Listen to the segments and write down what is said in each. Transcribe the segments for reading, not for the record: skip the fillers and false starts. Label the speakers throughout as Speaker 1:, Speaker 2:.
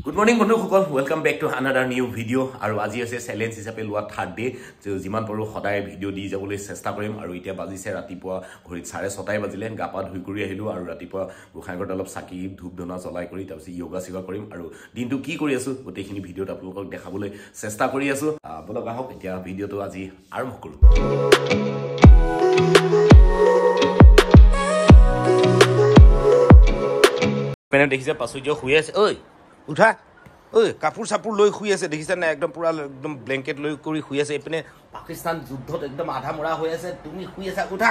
Speaker 1: Good morning, বন্ধুসকল welcome back to another new video আৰু আজি আছে চ্যালেঞ্জ হিচাপে লোৱা থাৰ্ড ডে যিমান পাৰো সদায় ভিডিও দি যাবলৈ চেষ্টা কৰিম আৰু এতিয়া বাজিছে ৰাতিপুৱা ঘড়ীত 6:30 বাজিলে গাপা ধুই কৰি আহিলো আৰু ৰাতিপুৱা গোখাইঘৰত অলপ চাকি ধূপ ধনা জ্বলাই কৰি তাৰপিছত যোগা সিগা কৰিম আৰু দিনটো কি কৰি আছো গোটেইখিনি ভিডিওত আপোনালোকক দেখাবলৈ চেষ্টা কৰি আছো বলক আহক এতিয়া ভিডিওটো আজি আৰম্ভ কৰো পেনে দেখিছে পাছুজ শুই আছে ঐ উঠা ঐ কাপোৰ চাপোৰ লৈ শুই আছে দেখিছা না একদম পুৰা একদম ব্লেংকেট লৈ কৰি শুই আছে এপিনে পাকিস্তান যুদ্ধত একদম আধা মৰা হৈ আছে তুমি শুই আছা উঠা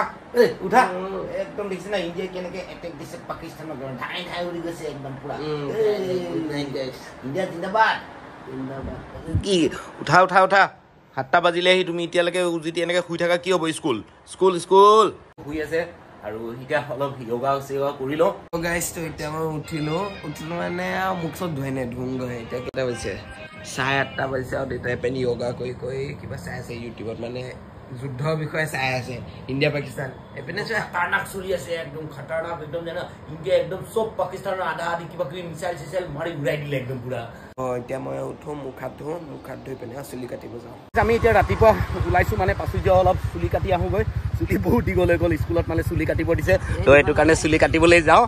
Speaker 1: উঠা একদম দেখিছা না ইন্ডিয়া কেনেকে এটেক দিছে পাকিস্তানৰ ধাই ধাই উৰি গৈছে একদম পুৰা ইন্ডিয়া জিন্দাবাদ কি উঠা উঠা উঠা 7টা বাজিলেহি তুমি এতিয়ালৈকে যদি এনেকে শুই থাকা কি হ'ব স্কুল স্কুল স্কুল শুই আছে আৰু হিটা অলপ যোগা সেৱা কৰিলো
Speaker 2: গাইস তো এটা মই উঠিলো মানে মুখ সব ধুই নাই ধুংগ এটা কেটা হৈছে 8:30 বাজিছে আৰু দেতাই পেনি যোগা কৰি কিবা চাই আছে ইউটিউবত মানে যুদ্ধৰ বিষয়ে চাই আছে ইন্ডিয়া পাকিস্তান এপিনে
Speaker 1: খতৰনাক চলি আছে একদম খতৰনাক একদম জানা ইন্ডিয়া একদম সব পাকিস্তানৰ আধা আধি কিবা কিবি মিসাইল মাৰি উৰাই দিলে একদম পুৰা
Speaker 2: এতিয়া মই উঠো মুখ হাত ধুই পেনি চুলি কাটিব যাওঁ
Speaker 1: আমি এতিয়া ৰাতিপুৱা ওলাইছো মানে পাছুজ অলপ চুলি কাটি আহোগৈ চুলি বহুত দীঘল হৈ গ'ল স্কুলত মানে চুলি কাটিব দিছে তো এইটো কাৰণে চুলি কাটিবলৈ যাওঁ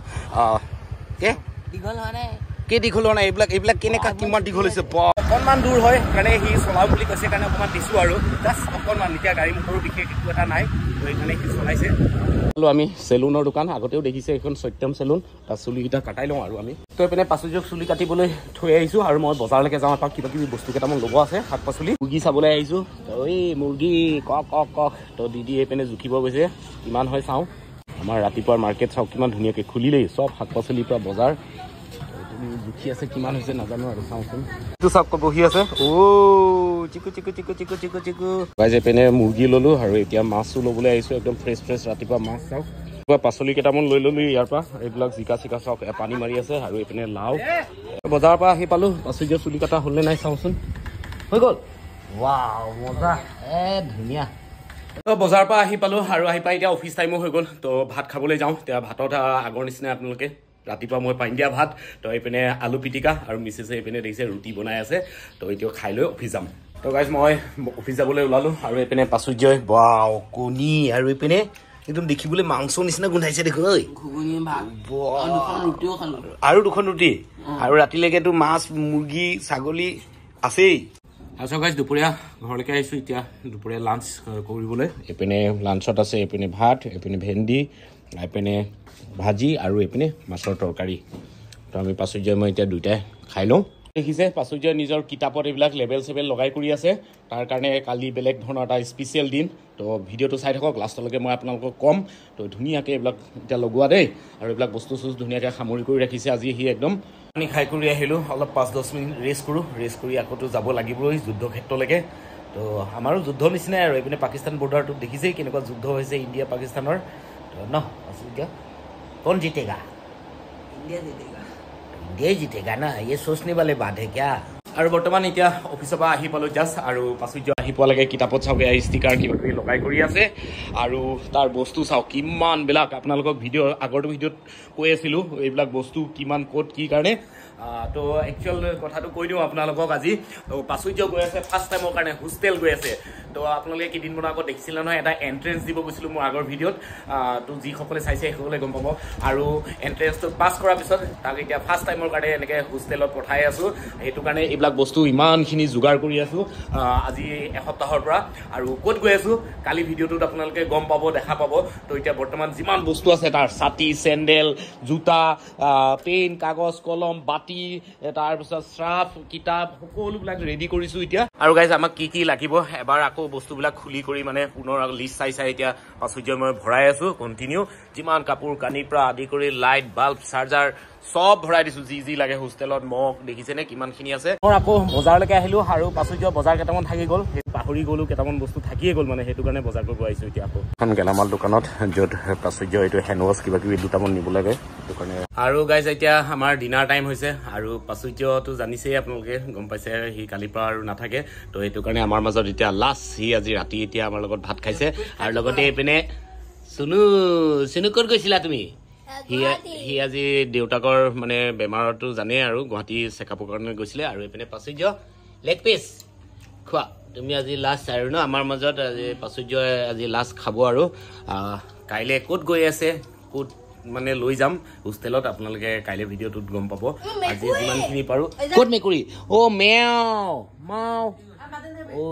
Speaker 1: কে
Speaker 2: দীঘল হোৱা নাই
Speaker 1: কি দীঘল হোৱা নাই এইবিলাক কেনেকা কিমান দীঘল হৈছে অকণমান দূৰ হয় কাৰণে সি চলাও বুলি কৈছে কাৰণে অকণমান দিছোঁ আৰু জাষ্ট অকণমান এতিয়া গাড়ী মটৰো বিশেষ একো এটা নাই তো এইকাৰণে সি চলাইছে আমি চেলুনৰ দোকান আগতেও দেখিছে এইখন সত্যম চেলুন তাত চুলিকেইটা কাটাই লওঁ আৰু আমি তো এইপিনে পাছুজক চুলি কাটিবলৈ থৈ আহিছোঁ আৰু মই বজাৰলৈকে যাওঁ এপাক কিবা কিবি বস্তু কেইটামান ল'ব আছে শাক পাচলি মুৰ্গী চাবলৈ আহিছোঁ তো এই মুৰ্গী কক তো দিদি এইপিনে জুখিব গৈছে কিমান হয় চাওঁ আমাৰ ৰাতিপুৱাৰ মাৰ্কেট চাওক কিমান ধুনীয়াকৈ খুলিলেই চব শাক পাচলিৰ পৰা বজাৰ জুখি আছে কিমান হৈছে নাজানো আৰু চাওঁচোন এইটো চাওক বহি আছে চিকু চিকু চিকু চিকু চিকু চিকু গাইজ এইপিনে মুৰ্গী ল'লো আৰু এতিয়া মাছো ল'বলৈ আহিছোঁ একদম ফ্ৰেছ ৰাতিপুৱা মাছ চাওক পাচলি কেইটামান লৈ ল'লো ইয়াৰ পৰা এইবিলাক জিকা চিকা চাওক পানী মাৰি আছে আৰু এইপিনে লাও বজাৰৰ পৰা আহি পালোঁ পাচলি চুলি কটা হ'লনে নাই চাওঁচোন হৈ গ'ল ৱাও মজা ধুনীয়া বজাৰৰ পৰা আহি পালোঁ আৰু আহি পাই এতিয়া অফিচ টাইমো হৈ গ'ল তো ভাত খাবলৈ যাওঁ এতিয়া ভাতত আগৰ নিচিনা আপোনালোকে ৰাতিপুৱা মই পানী দিয়া ভাত তো এইপিনে আলু পিটিকা আৰু মিছেছে এইপিনে দেখিছে ৰুটি বনাই আছে তো এতিয়া খাই লৈ অফিচ যাম তো গাইজ মই অফিচ যাবলৈ ওলালোঁ আৰু এইপিনে পাচুৰ্যই ৱাও কণী আৰু এইপিনে একদম দেখিবলৈ মাংস নিচিনা গোন্ধাইছে দেখোন ঐ আৰু দুখন ৰুটি আৰু ৰাতিলৈকেতো মাছ মুৰ্গী ছাগলী আছেই আচ্ছা গাইজ দুপৰীয়া ঘৰলৈকে আহিছোঁ এতিয়া দুপৰীয়া লাঞ্চ কৰিবলৈ এইপিনে লাঞ্চত আছে এইপিনে ভাত এইপিনে ভেন্দি এইপিনে ভাজি আৰু এইপিনে মাছৰ তৰকাৰী তো আমি পাচুৰ্যই মই এতিয়া দুইটাই খাই লওঁ দেখিছে পাচুৰ্যই নিজৰ কিতাপত এইবিলাক লেবেল চেবেল লগাই কৰি আছে তাৰ কাৰণে কালি বেলেগ ধৰণৰ এটা স্পেচিয়েল দিন তো ভিডিঅ'টো চাই থাকক লাষ্টলৈকে মই আপোনালোকক ক'ম তো ধুনীয়াকৈ এইবিলাক এতিয়া লগোৱা দেই আৰু এইবিলাক বস্তু ধুনীয়াকৈ সামৰি কৰি ৰাখিছে আজি সি একদম আমি খাই কৰি আহিলোঁ অলপ 5-10 মিনিট ৰেষ্ট কৰি আকৌতো যাব লাগিবই যুদ্ধক্ষেত্ৰলৈকে তো আমাৰো যুদ্ধ নিচিনাই আৰু এইপিনে পাকিস্তান বৰ্ডাৰটো দেখিছেই কেনেকুৱা যুদ্ধ হৈছে ইণ্ডিয়া পাকিস্তানৰ তো ন পাচুৰ্য कौन जीतेगा इंडिया जीतेगा ना ये सोचने वाले बात है क्या আৰু বৰ্তমান এতিয়া অফিচৰ পৰা আহি পালোঁ জাষ্ট আৰু পাছুৰ্য আহি পোৱালৈকে কিতাপত চাওক এই ষ্টিকাৰ কিবা কিবি লগাই কৰি আছে আৰু তাৰ বস্তু চাওক কিমানবিলাক আপোনালোকক আগৰটো ভিডিঅ'ত কৈ আছিলোঁ এইবিলাক বস্তু কিমান ক'ত কি কাৰণে তো একচুৱেল কথাটো কৈ দিওঁ আপোনালোকক আজি পাছুৰ্য গৈ আছে ফাৰ্ষ্ট টাইমৰ কাৰণে হোষ্টেল গৈ আছে তো আপোনালোকে কেইদিনমান আগত দেখিছিলে নহয় এটা এণ্ট্ৰেঞ্চ দিব গৈছিলোঁ মোৰ আগৰ ভিডিঅ'ত তো যিসকলে চাইছে সেইসকলে গম পাব আৰু এণ্ট্ৰেঞ্চটো পাছ কৰাৰ পিছত তাক এতিয়া ফাৰ্ষ্ট টাইমৰ কাৰণে এনেকৈ হোষ্টেলত পঠাই আছোঁ সেইটো কাৰণে এইবিলাক বস্তু ইমানখিনি যোগাৰ কৰি আছোঁ আজি এসপ্তাহৰ পৰা আৰু ক'ত গৈ আছোঁ কালি ভিডিঅ'টোত আপোনালোকে গম পাব দেখা পাব তো এতিয়া বৰ্তমান যিমান বস্তু আছে তাৰ ছাতি চেণ্ডেল জোতা পেন কাগজ কলম বাতি তাৰপিছত শ্ৰাফ কিতাপ সকলোবিলাক ৰেডি কৰিছোঁ এতিয়া আৰু গাইজ আমাক কি কি লাগিব এবাৰ আকৌ বস্তুবিলাক খুলি কৰি মানে পুনৰ লিষ্ট চাই এতিয়া পাছুৰ্য মই ভৰাই আছোঁ কণ্টিনিউ যিমান কাপোৰ কানিৰ পৰা আদি কৰি লাইট বাল্ব চাৰ্জাৰ সব ভৰাই দিছোঁ যি লাগে হোষ্টেলত মগ দেখিছেনে কিমানখিনি আছে মই আকৌ বজাৰলৈকে আহিলোঁ আৰু পাছুৰ্য বজাৰ কেইটামান থাকি গ'ল পাহৰি গ'লো কেইটামান বস্তু থাকিয়ে গ'ল মানে সেইটো কাৰণে বজাৰ কৰিব আহিছোঁ এতিয়া আকৌ এখন গেলামাল দোকানত য'ত পাছুৰ্য এইটো হেণ্ড ৱাছ কিবা কিবি দুটামান নিব লাগে সেইটো কাৰণে আৰু গাইজ এতিয়া আমাৰ ডিনাৰ টাইম হৈছে আৰু পাছুৰ্যটো জানিছেই আপোনালোকে গম পাইছে সি কালিৰ পৰা আৰু নাথাকে তো সেইটো কাৰণে আমাৰ মাজত এতিয়া লাষ্ট সি আজি ৰাতি এতিয়া আমাৰ লগত ভাত খাইছে আৰু লগতে এইপিনে চুনু ক'ত গৈছিলা তুমি সি আজি দেউতাকৰ মানে বেমাৰটো জানেই আৰু গুৱাহাটী চেকআপৰ কাৰণে গৈছিলে আৰু এইপিনে প্ৰাচুৰ্য লেগ পিচ খোৱা তুমি আজি লাষ্ট আৰু ন আমাৰ মাজত আজি প্ৰাচুৰ্যই আজি লাষ্ট খাব আৰু কাইলৈ ক'ত গৈ আছে ক'ত মানে লৈ যাম হোষ্টেলত আপোনালোকে কাইলৈ ভিডিঅ'টোত গম পাব আজি যিমানখিনি পাৰোঁ ক'ত মেকুৰী অ' মেও মাও ঐ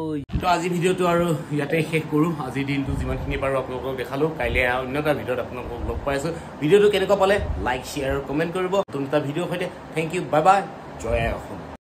Speaker 1: তো আজি ভিডিঅ'টো আৰু ইয়াতে শেষ কৰোঁ আজিৰ দিনটো যিমানখিনি পাৰোঁ আপোনালোকক দেখালোঁ কাইলৈ অন্য এটা ভিডিঅ'ত আপোনালোকক লগ পাই আছোঁ ভিডিঅ'টো কেনেকুৱা পালে লাইক শ্বেয়াৰ কমেণ্ট কৰিব নতুন এটা ভিডিঅ'ৰ সৈতে থেংক ইউ বাই বাই জয় অসম